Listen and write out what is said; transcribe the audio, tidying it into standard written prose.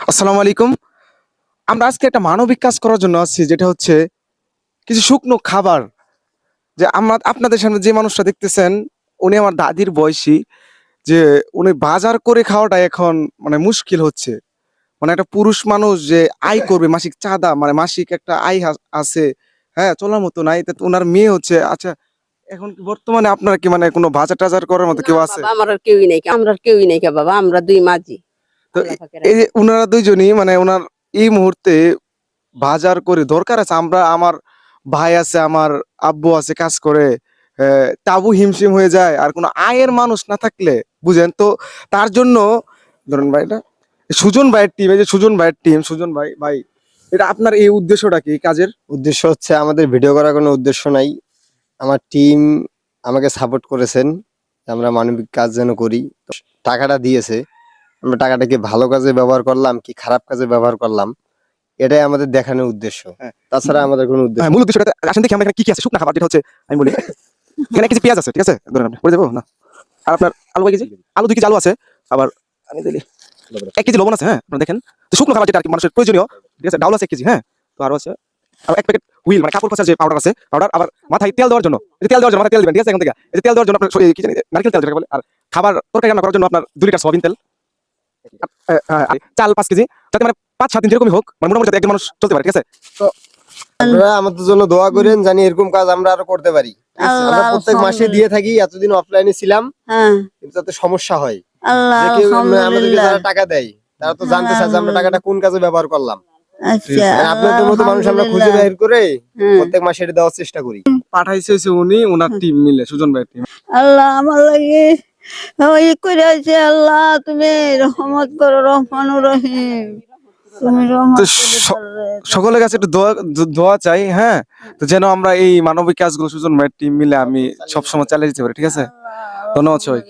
আসসালামু আলাইকুম। আমরা আজকে একটা মানবিক কাজ করার জন্য আসছি, যেটা হচ্ছে কিছু শুকনো খাবার। যে আমরা আপনাদের সামনে যে মানুষটা দেখতেছেন, উনি আমার দাদির বয়সী। যে উনি বাজার করে খাওয়াটা এখন মানে মুশকিল হচ্ছে। মানে একটা পুরুষ মানুষ যে আয় করবে, মাসিক চাঁদা মানে মাসিক একটা আয় আছে, হ্যাঁ, চলার মতো নাই। তা উনার মেয়ে হচ্ছে। আচ্ছা, এখন কি বর্তমানে আপনার কি মানে কোনো বাজার টাজার করার মতো না কেউ আছে? বাবা, আমার আর কেউই নাই, আমরা আর কেউই নাই কে বাবা, আমরা দুই মাঝি। তো আল্লাহ পাকের এই যে রাখে। উনারা দুইজনই মানে ওনার এই মুহূর্তে বাজার করে দরকার আছে। আমার ভাই আছে, আমার আব্বু আছে, কাজ করে তাবু হিমশিম হয়ে যায়। আর কোনো আয়ের মানুষ না থাকলে বুঝেন তো, তার জন্য ধরুন ভাই, এটা সুজন ভাইয়ের টিম, এই যে সুজন ভাইয়ের টিম, সুজন ভাই ভাই, এটা আপনার এই উদ্দেশ্যটা কি কাজের? উদ্দেশ্য হচ্ছে আমাদের ভিডিও করার কোনো উদ্দেশ্য নাই। আমার টিম আমাকে সাপোর্ট করেছেন যে আমরা মানবিক কাজ যেন করি। তো টাকাটা দিয়েছে, আমরা টাকাটাকে ভালো কাজে ব্যবহার করলাম কি খারাপ কাজে ব্যবহার করলাম, এটাই আমাদের দেখানোর উদ্দেশ্য। হ্যাঁ। তাছাড়া আমাদের কোনো উদ্দেশ্য হ্যাঁ, মূল উদ্দেশ্যটা আসেন দেখি আমরা এখানে কি কি আছে শুকনা খাবার, যেটা হচ্ছে আমি বলি এখানে কিছু পেঁয়াজ আছে, ঠিক আছে, ধরেন আপনি পড়ে যাবো না। আর আপনার আলু কয় কেজি, আলু 2 কেজি আলু আছে। আবার আমি দিলি 1 কেজি লবণ আছে। হ্যাঁ, আপনারা দেখেন। তো শুকনো খাবার যেটা আর কি মানুষের প্রয়োজনীয়, ঠিক আছে, ডাউল আছে 1 কেজি। হ্যাঁ, তো আরো আছে আর 1 প্যাকেট হুইল মানে কাপড় কাচার যে পাউডার আছে, পাউডার। আবার মাথায় তেল দেওয়ার জন্য, এই যে তেল দেওয়ার জন্য মাথায় তেল দিবেন, ঠিক আছে, এখান থেকে এই যে তেল দেওয়ার জন্য আপনার কি জানি নারকেল তেল যেটা বলে। আর খাবার তরকারি রান্না করার জন্য আপনার 2 লিটার সয়াবিন তেল। চাল 5 কেজি, যাতে মানে 5-7 দিন যেরকমই হোক, মানে মোটামুটি একজন মানুষ চলতে পারে, ঠিক আছে। তো আপনারা আমাদের জন্য দোয়া করেন, জানি এরকম কাজ আমরা আরো করতে পারি। আমরা প্রত্যেক মাসে দিয়ে থাকি, এতদিন অফলাইনে ছিলাম, কিন্তু যাতে সমস্যা হয় যে কেউ আমাদেরকে যারা টাকা দেয় তারা তো জানতে চায় যে আমরা টাকাটা কোন কাজে ব্যবহার করলাম। আচ্ছা, আপনাদের মতো মানুষ আমরা খুঁজে বের করে প্রত্যেক মাসে এটা দেওয়ার চেষ্টা করি। পাঠাইছে হচ্ছে উনি, ওনার টিম মিলে, সুজন ভাইয়ের টিম। আল্লাহ আমার লাগে ওই করেছে। আল্লাহ তুমি রহমত করো, রহমানুর রহিম, তুমি তো রহমত সকলের কাছে একটু দোয়া চাই, হ্যাঁ, তো যেন আমরা এই মানবিক কাজগুলো সুজন ভাইয়ের টিম মিলে আমি সবসময় চালিয়ে যেতে পারি, ঠিক আছে। ধন্যবাদ সবাই।